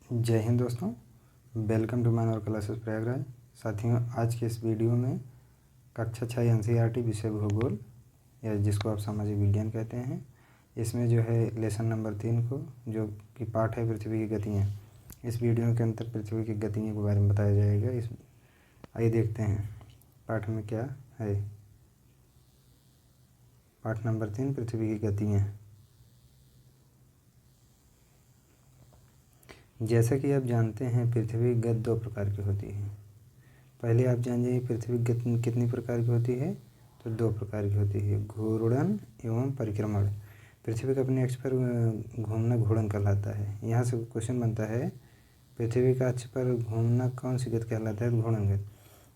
जय हिंद दोस्तों, welcome to my और क्लासेस प्रयागराज। साथियों, आज के इस वीडियो में कक्षा 6 एनसीईआरटी विषय भूगोल या जिसको आप सामाजिक विज्ञान कहते हैं, इसमें जो है लेसन नंबर 3 को जो कि पाठ है पृथ्वी की गतियाँ, इस वीडियो के अंदर पृथ्वी की गतियों के बारे में बताया जाएगा। आइए देखते हैं पाठ में क्या है। पाठ नंबर 3, पृथ्वी की गतियाँ। जैसा कि आप जानते हैं, पृथ्वी की गति 2 प्रकार की होती है। पहले आप जान जाइए पृथ्वी की गति कितनी प्रकार की होती है, तो 2 प्रकार की होती है, घूर्णन एवं परिक्रमण। पृथ्वी का अपने अक्ष पर घूमना घूर्णन कहलाता है। यहाँ से क्वेश्चन बनता है, पृथ्वी का अक्ष पर घूमना कौन सी गति कहलाता है? घूर्णन गति।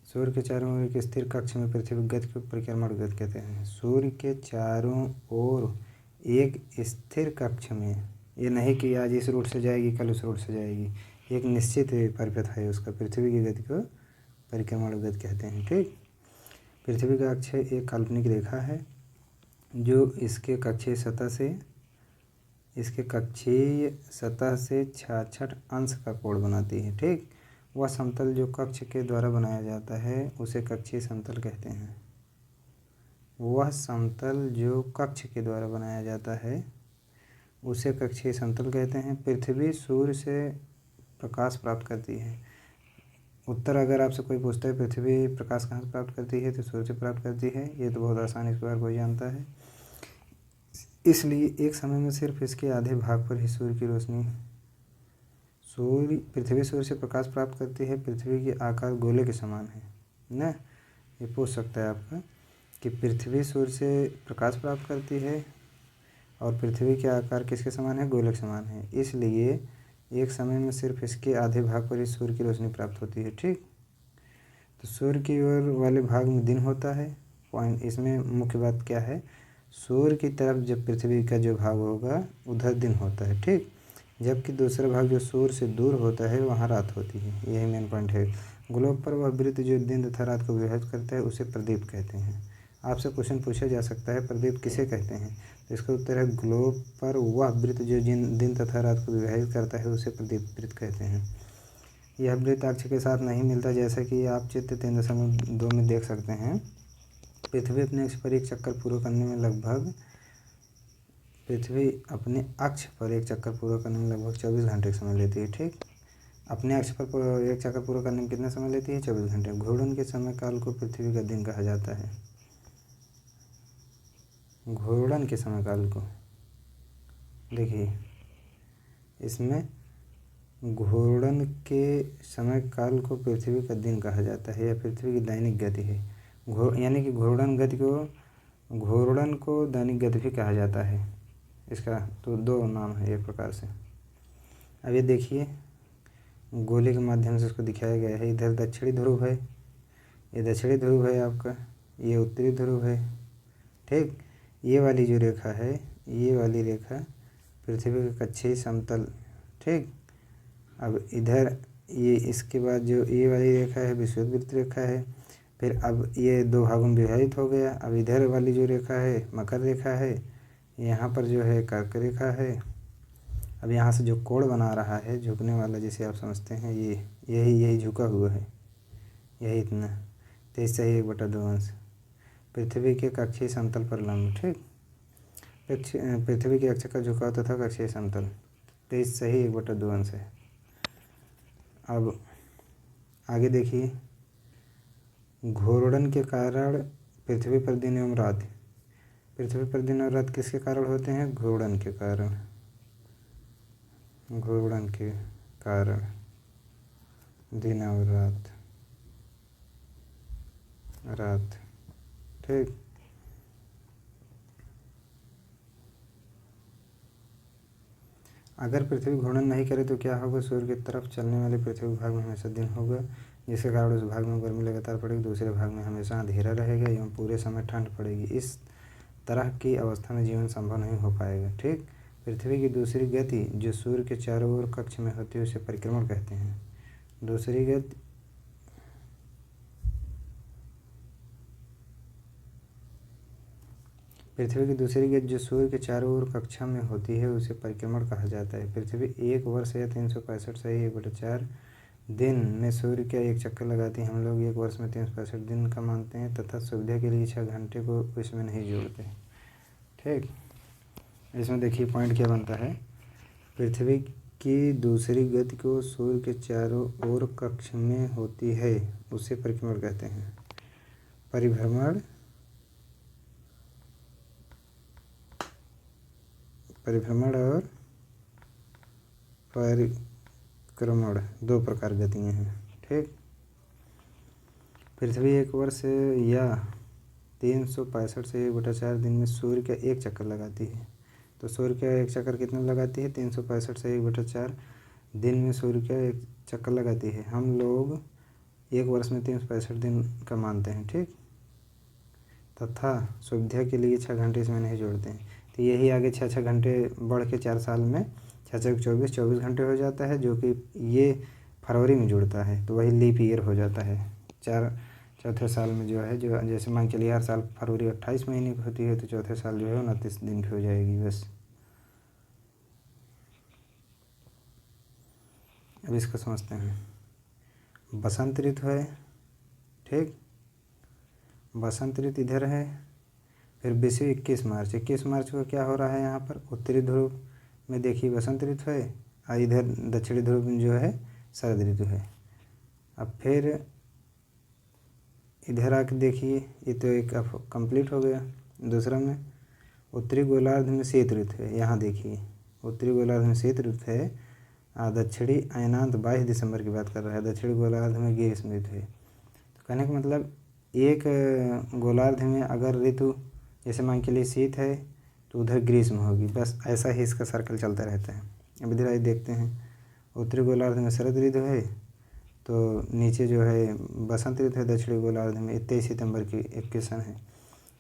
सूर्य के चारों ओर एक स्थिर कक्ष में पृथ्वी की गति को परिक्रमण गति कहते हैं। सूर्य के चारों ओर एक स्थिर कक्ष में, ये नहीं कि आज इस रूट से जाएगी कल उस रूट से जाएगी, एक निश्चित परिपथ है उसका, पृथ्वी की गति को परिक्रमण गति कहते हैं। ठीक, पृथ्वी का अक्ष एक काल्पनिक रेखा है जो इसके कक्षीय सतह से 66 अंश का कोण बनाती है। ठीक, वह समतल जो कक्ष के द्वारा बनाया जाता है उसे कक्षीय समतल कहते हैं। वह समतल जो कक्ष के द्वारा बनाया जाता है उसे कक्षीय समतल कहते हैं। पृथ्वी सूर्य से प्रकाश प्राप्त करती है। उत्तर अगर आपसे कोई पूछता है पृथ्वी प्रकाश कहाँ से प्राप्त करती है, तो सूर्य से प्राप्त करती है। ये तो बहुत आसान, इसके बारे में कोई जानता है। इसलिए एक समय में सिर्फ इसके आधे भाग पर ही सूर्य की रोशनी पृथ्वी सूर्य से प्रकाश प्राप्त करती है। पृथ्वी के आकार गोले के समान है ना। ये पूछ सकता है आपका कि पृथ्वी सूर्य से प्रकाश प्राप्त करती है और पृथ्वी के आकार किसके समान है? गोले के समान है। इसलिए एक समय में सिर्फ इसके आधे भाग पर ही सूर्य की रोशनी प्राप्त होती है। ठीक, तो सूर्य की ओर वाले भाग में दिन होता है। पॉइंट इसमें मुख्य बात क्या है, सूर्य की तरफ जब पृथ्वी का जो भाग होगा उधर दिन होता है। ठीक, जबकि दूसरा भाग जो सूर्य से दूर होता है वहाँ रात होती है। यही मेन पॉइंट है। ग्लोब पर वह वृत्त जो दिन तथा रात को विभाजित करता है उसे प्रदीप कहते हैं। आपसे क्वेश्चन पूछा जा सकता है प्रदीप किसे कहते हैं, तो इसका उत्तर है ग्लोब पर वह वृत्त जो दिन तथा रात को विभाजित करता है उसे प्रदीप वृत्त कहते हैं। यह वृत्त अक्ष के साथ नहीं मिलता, जैसा कि आप चित्र 3.2 में देख सकते हैं। पृथ्वी अपने अक्ष पर एक चक्कर पूरा करने में लगभग 24 घंटे का समय लेती है। ठीक, अपने अक्ष पर एक चक्कर पूरा करने में कितना समय लेती है? 24 घंटे। घूर्णन के समय काल को पृथ्वी का दिन कहा जाता है। घूर्णन के समय काल को देखिए, इसमें घूर्णन के समय काल को पृथ्वी का दिन कहा जाता है। यह पृथ्वी की दैनिक गति है। यानी कि घूर्णन को दैनिक गति भी कहा जाता है। इसका तो 2 नाम है एक प्रकार से। अब ये देखिए, गोले के माध्यम से इसको दिखाया गया है। इधर दक्षिणी ध्रुव है, ये दक्षिणी ध्रुव है आपका, ये उत्तरी ध्रुव है। ठीक, ये वाली जो रेखा है, ये वाली रेखा पृथ्वी का कक्षीय समतल। ठीक, अब इधर ये इसके बाद जो ये वाली रेखा है विषुववृत्त रेखा है। फिर अब ये 2 भागों में विभाजित हो गया। अब इधर वाली जो रेखा है मकर रेखा है, यहाँ पर जो है कर्क रेखा है। अब यहाँ से जो कोण बना रहा है झुकने वाला, जिसे आप समझते हैं, यही झुका हुआ है, यही इतना। तो इससे 1/2 अंश पृथ्वी के कक्षीय समतल पर लंब। ठीक, पृथ्वी के अक्ष का झुकाव तथा कक्षीय समतल, तो इससे ही 1/2 अंश है। अब आगे देखिए, घूर्णन के कारण पृथ्वी पर दिन एवं रात। पृथ्वी पर दिन और रात किसके कारण होते हैं? घूर्णन के कारण। घूर्णन के कारण दिन और रात। ठीक, अगर पृथ्वी घूर्णन नहीं करे तो क्या होगा? सूर्य की तरफ चलने वाले पृथ्वी भाग में हमेशा दिन होगा, जिसके कारण उस भाग में गर्मी लगातार पड़ेगी, दूसरे भाग में हमेशा अंधेरा रहेगा एवं पूरे समय ठंड पड़ेगी। इस तरह की अवस्था में जीवन संभव नहीं हो पाएगा। ठीक, पृथ्वी की दूसरी गति जो सूर्य के चारों ओर कक्ष में होती है उसे परिक्रमण कहते हैं। दूसरी गति पृथ्वी की दूसरी गेंद जो सूर्य के चारों ओर कक्षा में होती है उसे परिक्रमण कहा जाता है। पृथ्वी 1 वर्ष या 365 सही 1/4 दिन में सूर्य का एक चक्कर लगाती है। हम लोग 1 वर्ष में 365 दिन का मानते हैं तथा सुविधा के लिए 6 घंटे को इसमें नहीं जोड़ते। ठीक, इसमें देखिए पॉइंट क्या बनता है। पृथ्वी की दूसरी गति को सूर्य के चारों ओर कक्ष में होती है उसे परिक्रमण कहते हैं। परिभ्रमण और परिक्रमण 2 प्रकार गतियाँ हैं। ठीक, पृथ्वी 1 वर्ष या 365 से 1/4 दिन में सूर्य का एक चक्कर लगाती है। तो सूर्य का एक चक्कर कितना लगाती है? 365 से 1/4 दिन में सूर्य का एक चक्कर लगाती है। हम लोग 1 वर्ष में 365 दिन का मानते हैं। ठीक, तथा सुविधा के लिए 6 घंटे इसमें नहीं जोड़ते हैं। तो यही आगे 6 घंटे बढ़ के 4 साल में 6 24 घंटे हो जाता है, जो कि ये फरवरी में जुड़ता है। तो वही लीप ईयर हो जाता है। चौथे साल में जो है, जो जैसे मान चलिए हर साल फरवरी 28 महीने की होती है, तो चौथे साल जो है 29 दिन की हो जाएगी बस। अब इसको समझते हैं। बसंत ऋतु है। ठीक, बसंत ऋतु इधर है। फिर 21 मार्च 21 मार्च को क्या हो रहा है यहाँ पर? उत्तरी ध्रुव में देखिए बसंत ऋतु है और इधर दक्षिणी ध्रुव में जो है शरद ऋतु है। अब फिर इधर आके देखिए, ये तो एक अब कंप्लीट हो गया। दूसरा में उत्तरी गोलार्ध में शीत ऋतु है। यहाँ देखिए उत्तरी गोलार्ध में शीत ऋतु है और दक्षिणी अयनांत 22 दिसंबर की बात कर रहा है। दक्षिणी गोलार्ध में ग्रीष्म ऋतु है। तो कहने का मतलब एक गोलार्ध में अगर ऋतु जैसे मान के लिए शीत है तो उधर ग्रीष्म होगी, बस ऐसा ही इसका सर्कल चलता रहता है। अब इधर आइए देखते हैं, उत्तरी गोलार्ध में शरद ऋतु है, तो नीचे जो है बसंत ऋतु है। दक्षिणी गोलार्ध में 23 सितंबर की इक्वेशन है।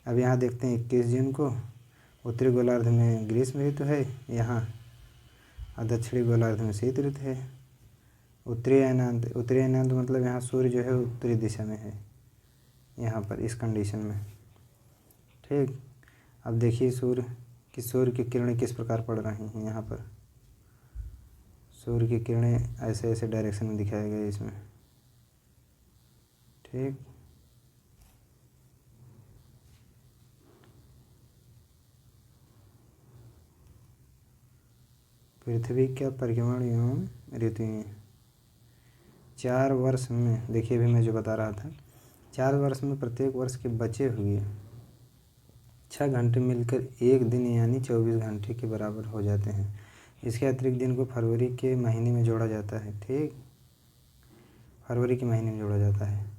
अब यहाँ देखते हैं 21 जून को उत्तरी गोलार्ध में ग्रीष्म ऋतु है यहाँ, और दक्षिणी गोलार्ध में शीत ऋतु है। उत्तरी अयनांत मतलब यहाँ सूर्य जो है उत्तरी दिशा में है, यहाँ पर इस कंडीशन में। ठीक, अब देखिए सूर्य की किरणें किस प्रकार पड़ रही हैं। यहाँ पर सूर्य की किरणें ऐसे ऐसे डायरेक्शन में दिखाया गया है इसमें। ठीक, पृथ्वी का परिक्रमण एवं ऋतुएं 4 वर्ष में, देखिए अभी मैं जो बता रहा था, 4 वर्ष में प्रत्येक वर्ष के बचे हुए 6 घंटे मिलकर एक दिन यानी 24 घंटे के बराबर हो जाते हैं। इसके अतिरिक्त दिन को फरवरी के महीने में जोड़ा जाता है। ठीक, फरवरी के महीने में जोड़ा जाता है।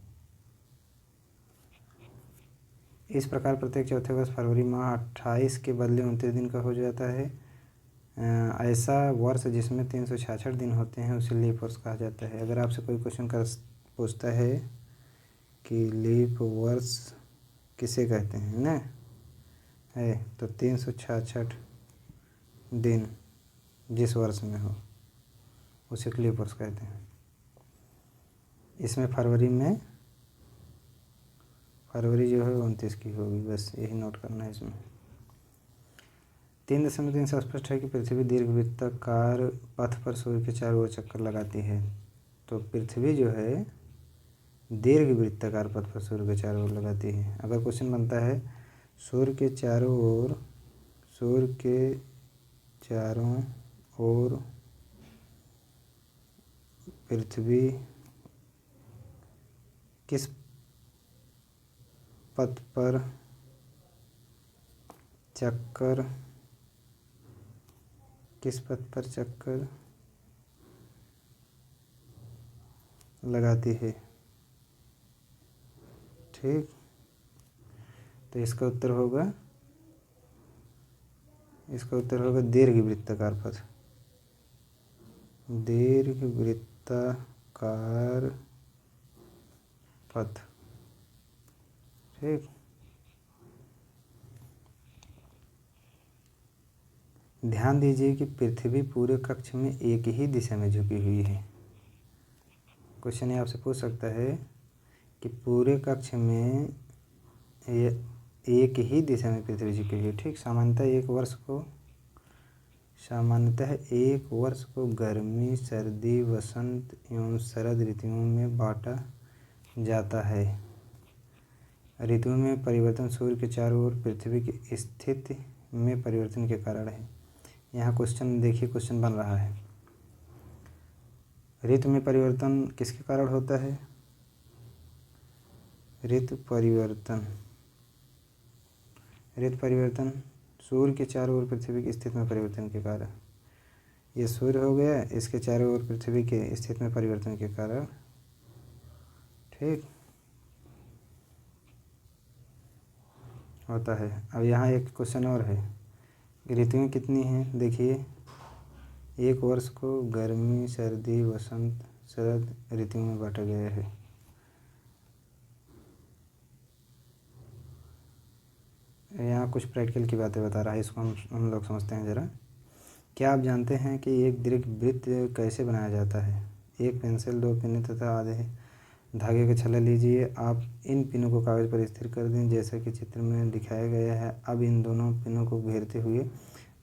इस प्रकार प्रत्येक चौथे वर्ष फरवरी माह 28 के बदले 29 दिन का हो जाता है। ऐसा वर्ष जिसमें 366 दिन होते हैं उसे लीप वर्ष कहा जाता है। अगर आपसे कोई क्वेश्चन पूछता है कि लीप वर्ष किसे कहते हैं ना है, तो 366 दिन जिस वर्ष में हो उसे लीप वर्ष कहते हैं। इसमें फरवरी जो है 29 की होगी, बस यही नोट करना है इसमें। 3.3 से स्पष्ट है कि पृथ्वी दीर्घवृत्ताकार पथ पर सूर्य के चारों ओर चक्कर लगाती है। तो पृथ्वी जो है दीर्घवृत्ताकार पथ पर सूर्य के चारों ओर लगाती है। अगर क्वेश्चन बनता है सूर्य के चारों ओर पृथ्वी किस पथ पर चक्कर लगाती है। ठीक, तो इसका उत्तर होगा दीर्घवृत्ताकार पथ। दीर्घवृत्ताकार पथ। ठीक, ध्यान दीजिए कि पृथ्वी पूरे कक्ष में एक ही दिशा में झुकी हुई है। क्वेश्चन ये आपसे पूछ सकता है कि पूरे कक्ष में ये एक ही दिशा में पृथ्वी झुकी हुई है। ठीक, सामान्यतः एक वर्ष को गर्मी, सर्दी, वसंत एवं शरद ऋतुओं में बांटा जाता है। ऋतुओं में परिवर्तन सूर्य के चारों ओर पृथ्वी की स्थिति में परिवर्तन के कारण है। यहाँ क्वेश्चन देखिए, क्वेश्चन बन रहा है, ऋतु में परिवर्तन किसके कारण होता है? ऋतु परिवर्तन सूर्य के चारों ओर पृथ्वी की स्थिति में परिवर्तन के कारण। ये सूर्य हो गया, इसके चारों ओर पृथ्वी के स्थिति में परिवर्तन के कारण। ठीक होता है। अब यहाँ एक क्वेश्चन और है, ऋतुएं कितनी हैं? देखिए, एक वर्ष को गर्मी, सर्दी, वसंत, शरद ऋतुओं में बांटा गया है। यहाँ कुछ प्रैक्टिकल की बातें बता रहा है, इसको हम लोग समझते हैं ज़रा। क्या आप जानते हैं कि एक दीर्घवृत्त कैसे बनाया जाता है? एक पेंसिल, 2 पिन तथा आधे धागे का छल्ला लीजिए। आप इन पिनों को कागज़ पर स्थिर कर दें जैसा कि चित्र में दिखाया गया है। अब इन दोनों पिनों को घेरते हुए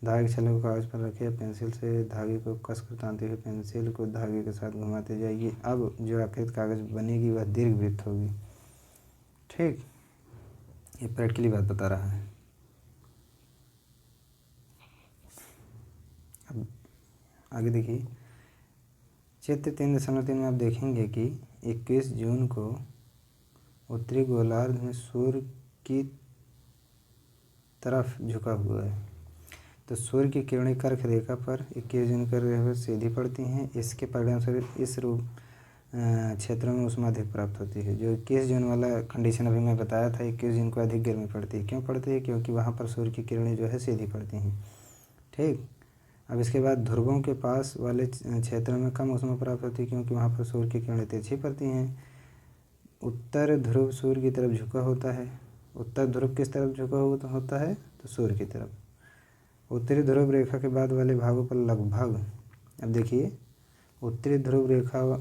धागे के छल्ले को कागज़ पर रखें। पेंसिल से धागे को कसकर तानते हुए पेंसिल को धागे के साथ घुमाते जाइए। अब जो आकृति कागज़ बनेगी वह दीर्घवृत्त होगी। ठीक, ये प्रैक्टिकली बात बता रहा है। अब आगे देखिए, चित्र 3.3 में आप देखेंगे कि 21 जून को उत्तरी गोलार्ध में सूर्य की तरफ झुका हुआ है। तो सूर्य की किरणें कर्क रेखा पर 21 जून पर सीधी पड़ती हैं। इसके परिणामस्वरूप इस रूप क्षेत्रों में ऊष्मा अधिक प्राप्त होती है। जो 21 जून वाला कंडीशन अभी मैं बताया था, 21 जून को अधिक गर्मी पड़ती है। क्यों पड़ती है? क्योंकि वहाँ पर सूर्य की किरणें जो है सीधी पड़ती हैं। ठीक, अब इसके बाद ध्रुवों के पास वाले क्षेत्रों में कम ऊष्मा प्राप्त होती है क्योंकि वहाँ पर सूर्य की किरणें तिरछी पड़ती हैं। उत्तर ध्रुव सूर्य की तरफ झुका होता है। उत्तर ध्रुव किस तरफ झुका होता है? तो सूर्य की तरफ। उत्तरी ध्रुव रेखा के बाद वाले भागों पर लगभग, अब देखिए, उत्तरी ध्रुव रेखा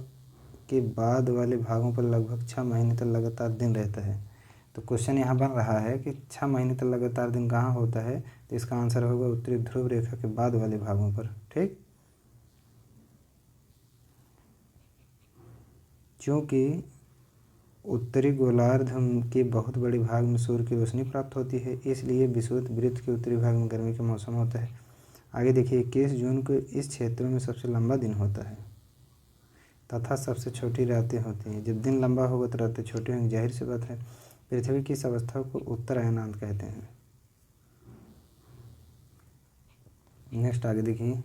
के बाद वाले भागों पर लगभग 6 महीने तक लगातार दिन रहता है। तो क्वेश्चन यहाँ बन रहा है कि 6 महीने तक लगातार दिन कहाँ होता है? तो इसका आंसर होगा उत्तरी ध्रुव रेखा के बाद वाले भागों पर। ठीक, क्योंकि उत्तरी गोलार्ध के बहुत बड़े भाग में सूर्य की रोशनी प्राप्त होती है, इसलिए विषुवत वृत्त के उत्तरी भाग में गर्मी का मौसम होता है। आगे देखिए, 21 जून को इस क्षेत्र में सबसे लंबा दिन होता है तथा सबसे छोटी रातें होती हैं। जब दिन लंबा होगा तो रातें छोटी होंगी, जाहिर सी बात है। पृथ्वी की इस अवस्था को उत्तरायणांत कहते हैं। नेक्स्ट आगे देखिए,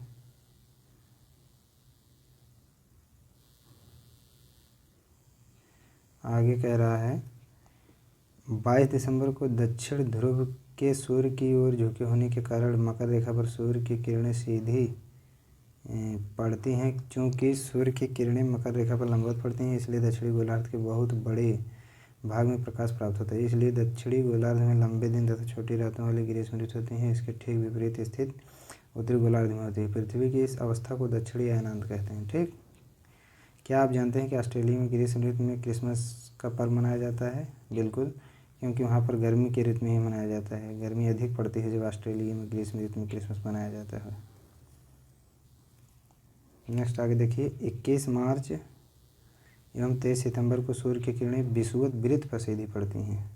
आगे कह रहा है 22 दिसंबर को दक्षिण ध्रुव के सूर्य की ओर झुके होने के कारण मकर रेखा पर सूर्य की किरणें सीधी पड़ती हैं। चूँकि सूर्य की किरणें मकर रेखा पर लंबवत पड़ती हैं, इसलिए दक्षिणी गोलार्ध के बहुत बड़े भाग में प्रकाश प्राप्त होता है। इसलिए दक्षिणी गोलार्ध में लंबे दिन तथा छोटी रातों वाली ग्रीष्म ऋतु होती हैं। इसके ठीक विपरीत स्थित उत्तरी गोलार्ध में होती है। पृथ्वी की इस अवस्था को दक्षिणी अयनांत कहते हैं। ठीक, क्या आप जानते हैं कि ऑस्ट्रेलिया में ग्रीष्म ऋतु में क्रिसमस का पर्व मनाया जाता है? बिल्कुल, क्योंकि वहाँ पर गर्मी के ऋतु में ही मनाया जाता है। गर्मी अधिक पड़ती है जब ऑस्ट्रेलिया में ग्रीष्म ऋतु में क्रिसमस मनाया जाता है। नेक्स्ट आगे देखिए, 21 मार्च एवं 23 सितंबर को सूर्य की किरणें विषुवत वृत्त पर सीधी पड़ती हैं।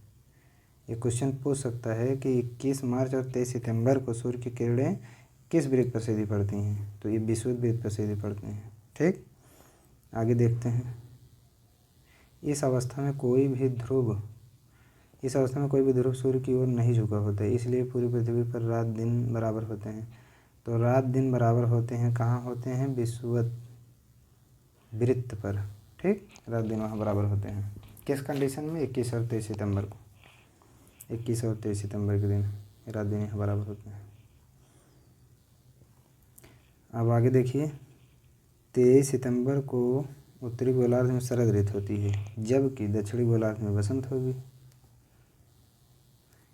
ये क्वेश्चन पूछ सकता है कि 21 मार्च और 23 सितंबर को सूर्य की किरणें किस वृत्त पर सीधी पड़ती हैं? तो ये विषुवत वृत्त पर सीधी पड़ती हैं। ठीक, आगे देखते हैं, इस अवस्था में कोई भी ध्रुव सूर्य की ओर नहीं झुका होता है, इसलिए पूरी पृथ्वी पर रात दिन बराबर होते हैं। तो रात दिन बराबर होते हैं, कहाँ होते हैं? विषुवत वृत्त पर। ठीक, रात दिन वहाँ बराबर होते हैं। किस कंडीशन में? 21 और 23 सितंबर को। 21 और 23 सितंबर के दिन रात दिन यहाँ बराबर होते हैं। अब आगे देखिए, 23 सितंबर को उत्तरी गोलार्ध में शरद ऋतु होती है, जबकि दक्षिणी गोलार्ध में वसंत होगी।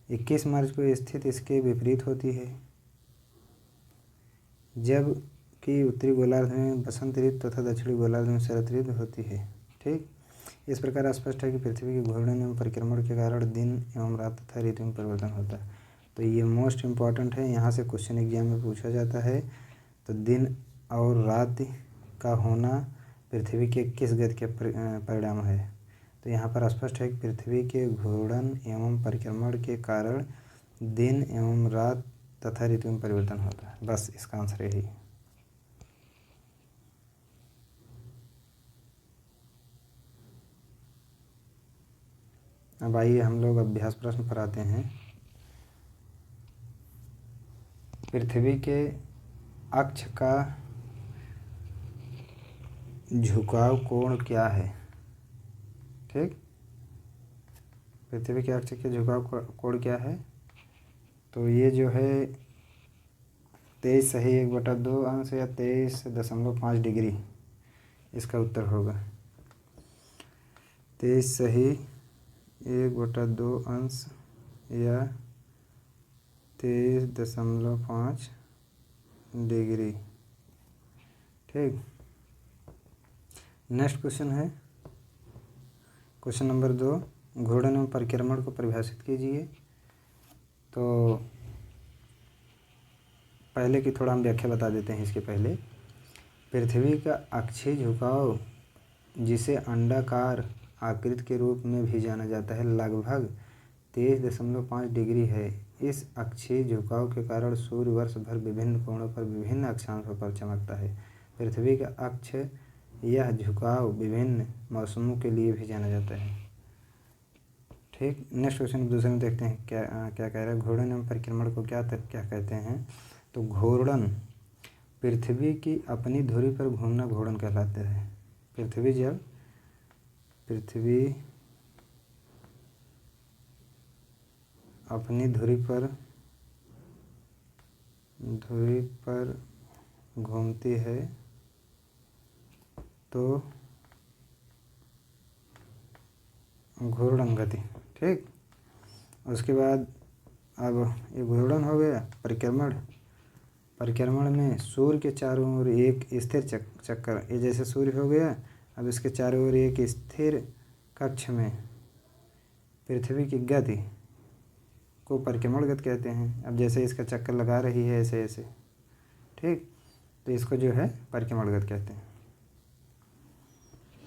21 मार्च को स्थिति इसके विपरीत होती है, जबकि उत्तरी गोलार्ध में वसंत ऋतु तथा दक्षिणी गोलार्ध में शरद ऋतु होती है। ठीक, इस प्रकार स्पष्ट है कि पृथ्वी के घूर्णन एवं परिक्रमण के कारण दिन एवं रात तथा ऋतु में परिवर्तन होता है। तो ये मोस्ट इम्पॉर्टेंट है, यहाँ से क्वेश्चन एग्जाम में पूछा जाता है। तो दिन और रात का होना पृथ्वी के किस गति के परिणाम है। तो यहाँ पर स्पष्ट है कि पृथ्वी के घूर्णन एवं परिक्रमण के कारण दिन एवं रात तथा ऋतु में परिवर्तन होता है। बस इसका आंसर यही है। अब आइए हम लोग अभ्यास प्रश्न पर आते हैं। पृथ्वी के अक्ष का झुकाव कोण क्या है। ठीक, पृथ्वी के अक्ष के झुकाव कोण क्या है। तो ये जो है 23 या 23.5 डिग्री इसका उत्तर होगा। 23 या 23.5 डिग्री। ठीक, नेक्स्ट क्वेश्चन है क्वेश्चन नंबर 2, घूर्णन एवं परिक्रमण को परिभाषित कीजिए। तो पहले की थोड़ा हम व्याख्या बता देते हैं। इसके पहले पृथ्वी का अक्षीय झुकाव, जिसे अंडाकार आकृति के रूप में भी जाना जाता है, लगभग 23.5 डिग्री है। इस अक्षीय झुकाव के कारण सूर्य वर्ष भर विभिन्न कोणों पर विभिन्न अक्षांशों पर चमकता है। पृथ्वी का अक्ष यह झुकाव विभिन्न मौसमों के लिए भी जाना जाता है। ठीक, नेक्स्ट क्वेश्चन दूसरे में देखते हैं क्या क्या कह रहा है। घूर्णन एवं परिक्रमण को क्या कहते हैं। तो घूर्णन पृथ्वी की अपनी धुरी पर घूमना घूर्णन कहलाता है। पृथ्वी अपनी धुरी पर घूमती है तो घूर्णन गति। ठीक, उसके बाद अब ये घूर्णन हो गया। परिक्रमण में सूर्य के चारों ओर एक स्थिर चक्कर, ये जैसे सूर्य हो गया, अब इसके चारों ओर एक स्थिर कक्ष में पृथ्वी की गति को परिक्रमण गति कहते हैं। अब जैसे इसका चक्कर लगा रही है ऐसे ऐसे, ठीक, तो इसको जो है परिक्रमण गति कहते हैं।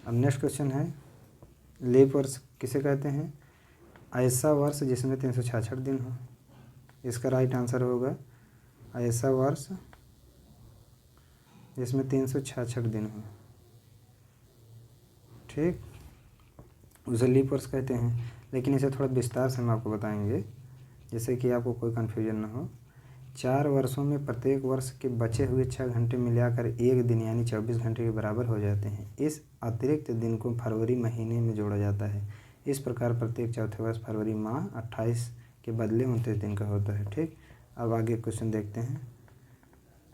अब नेक्स्ट क्वेश्चन है, लीप वर्ष किसे कहते हैं। ऐसा वर्ष जिसमें 366 दिन हो। इसका राइट आंसर होगा ऐसा वर्ष जिसमें 366 दिन हो। ठीक, उसे लीप वर्ष कहते हैं। लेकिन इसे थोड़ा विस्तार से हम आपको बताएंगे, जिससे कि आपको कोई कन्फ्यूजन ना हो। 4 वर्षों में प्रत्येक वर्ष के बचे हुए 6 घंटे मिलाकर एक दिन यानी 24 घंटे के बराबर हो जाते हैं। इस अतिरिक्त दिन को फरवरी महीने में जोड़ा जाता है। इस प्रकार प्रत्येक चौथे वर्ष फरवरी माह 28 के बदले 29 दिन का होता है। ठीक, अब आगे क्वेश्चन देखते हैं।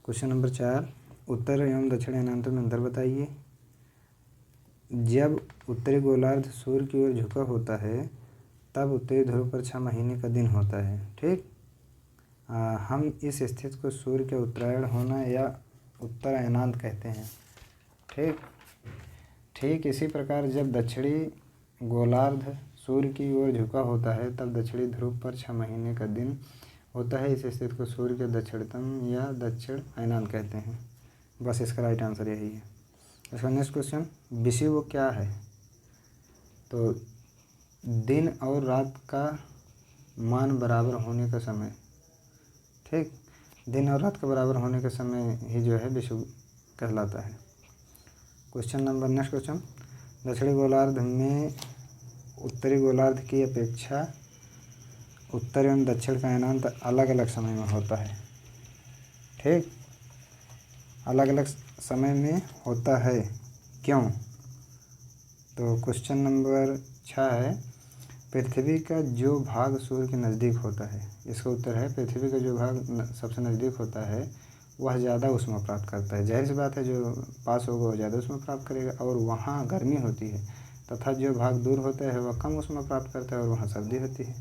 क्वेश्चन नंबर 4, उत्तर एवं दक्षिण अयनांतर में अंतर बताइए। जब उत्तरी गोलार्ध सूर्य की ओर झुका होता है तब उत्तरी ध्रुव पर 6 महीने का दिन होता है। ठीक, हम इस स्थिति को सूर्य के उत्तरायण होना या उत्तर अयनांत कहते हैं। ठीक, इसी प्रकार जब दक्षिणी गोलार्ध सूर्य की ओर झुका होता है तब दक्षिणी ध्रुव पर 6 महीने का दिन होता है। इस स्थिति को सूर्य के दक्षिणतम या दक्षिण अयनांत कहते हैं। बस इसका राइट आंसर यही है। इसका नेक्स्ट क्वेश्चन, विषुव क्या है। तो दिन और रात का मान बराबर होने का समय। ठीक, दिन और रात के बराबर होने के समय ही जो है विषुव कहलाता है। नेक्स्ट क्वेश्चन, दक्षिणी गोलार्ध में उत्तरी गोलार्ध की अपेक्षा उत्तर एवं दक्षिण का अयनांत अलग अलग समय में होता है। ठीक, अलग अलग समय में होता है, क्यों। तो क्वेश्चन नंबर 6 है, पृथ्वी का जो भाग सूर्य के नज़दीक होता है। इसका उत्तर है पृथ्वी का जो भाग सबसे नज़दीक होता है वह ज़्यादा ऊष्मा प्राप्त करता है। जाहिर सी बात है, जो पास होगा वो ज़्यादा ऊष्मा प्राप्त करेगा और वहाँ गर्मी होती है, तथा जो भाग दूर होता है वह कम ऊष्मा प्राप्त करता है और वहाँ सर्दी होती है।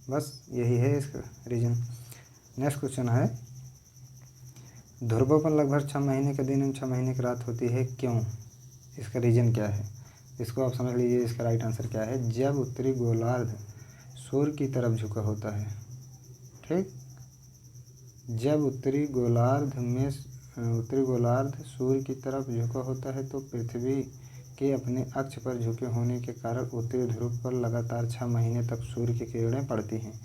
बस यही है इसका रीजन। नेक्स्ट क्वेश्चन है, ध्रुवों पर लगभग 6 महीने का दिन एवं 6 महीने की रात होती है, क्यों। इसका रीजन क्या है। इसको आप समझ लीजिए इसका राइट आंसर क्या है, जब उत्तरी गोलार्ध सूर्य की तरफ झुका होता है। ठीक, जब उत्तरी गोलार्ध सूर्य की तरफ झुका होता है तो पृथ्वी के अपने अक्ष पर झुके होने के कारण उत्तरी ध्रुव पर लगातार 6 महीने तक सूर्य की किरणें पड़ती हैं,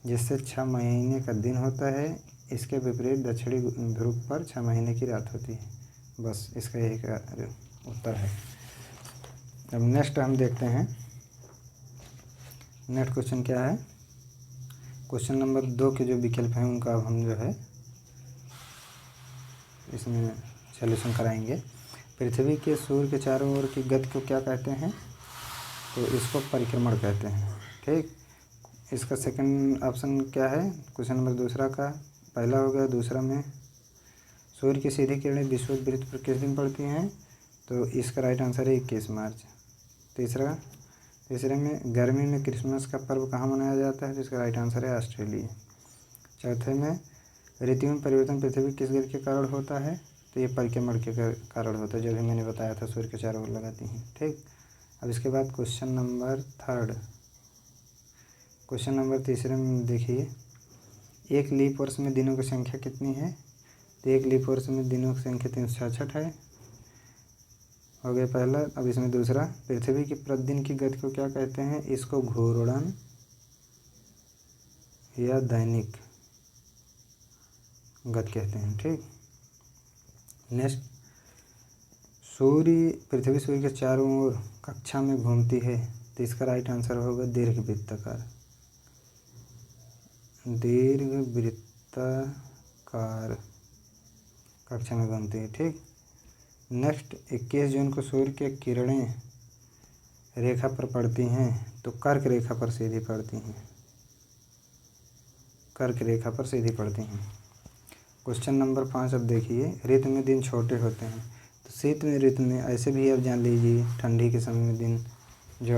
जिससे 6 महीने का दिन होता है। इसके विपरीत दक्षिणी ध्रुव पर 6 महीने की रात होती है। बस इसका यही का उत्तर है। अब नेक्स्ट हम देखते हैं, नेक्स्ट क्वेश्चन क्या है। क्वेश्चन नंबर 2 के जो विकल्प हैं उनका अब हम जो है इसमें सॉल्यूशन कराएंगे। पृथ्वी के सूर्य के चारों ओर की गति को क्या कहते हैं, तो इसको परिक्रमण कहते हैं। ठीक, इसका सेकंड ऑप्शन क्या है, क्वेश्चन नंबर दूसरा का पहला हो गया, दूसरा में सूर्य की सीधी किरणें विषुववृत्त पर किस दिन पड़ती हैं, तो इसका राइट आंसर है 21 मार्च। तीसरे में गर्मी में क्रिसमस का पर्व कहाँ मनाया जाता है, तो इसका राइट आंसर है ऑस्ट्रेलिया। चौथे में ऋतु में परिवर्तन पृथ्वी किस गति के कारण होता है, तो ये परिक्रमण के कारण होता है, जो भी मैंने बताया था सूर्य के चारों ओर लगाती हैं। ठीक, अब इसके बाद question number third, question number तीसरे में देखिए, एक लीप वर्ष में दिनों की संख्या कितनी है, तो एक लीप वर्ष में दिनों की संख्या 366 है, हो गया पहला। अब इसमें दूसरा, पृथ्वी की प्रतिदिन की गति को क्या कहते हैं, इसको घूर्णन या दैनिक गति कहते हैं। ठीक, नेक्स्ट, पृथ्वी सूर्य के चारों ओर कक्षा में घूमती है, तो इसका राइट आंसर होगा दीर्घवृत्ताकार कक्षा में घूमती है। ठीक, नेक्स्ट, 21 जून को सूर्य की किरणें रेखा पर पड़ती हैं, तो कर्क रेखा पर सीधी पड़ती हैं, कर्क रेखा पर सीधी पड़ती हैं। क्वेश्चन नंबर 5 अब देखिए, ऋतु में दिन छोटे होते हैं, तो शीत ऋतु में ऐसे भी अब जान लीजिए ठंडी के समय में दिन जो